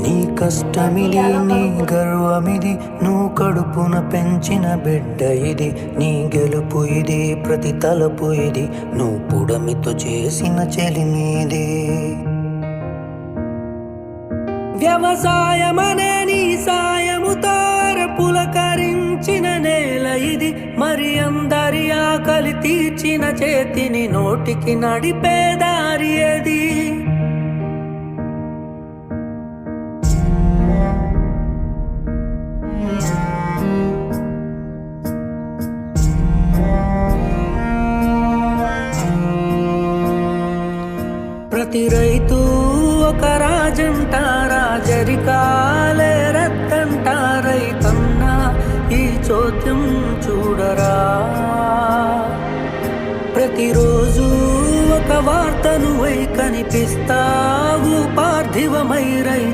నీ కష్టమిది, నీ గర్వమిది, నువ్వు కడుపున పెంచిన బిడ్డ ఇది. నీ గెలుపు ఇది, ప్రతి తలపు ఇది, నువ్వు పుడమితో చేసిన చెలిమీది. వ్యవసాయమనే నీ సాయముతో పులకరించిన నేల ఇది. మరి అందరి ఆకలి తీర్చిన చేతిని నోటికి నడిపే దారి అది. ప్రతి రైతు ఒక రాజంట, రాజరికాలే రద్దంట. రైతన్నా ఈ చోద్యం చూడరా, ప్రతిరోజు ఒక వార్తను వై కనిపిస్తావు పార్థివమై.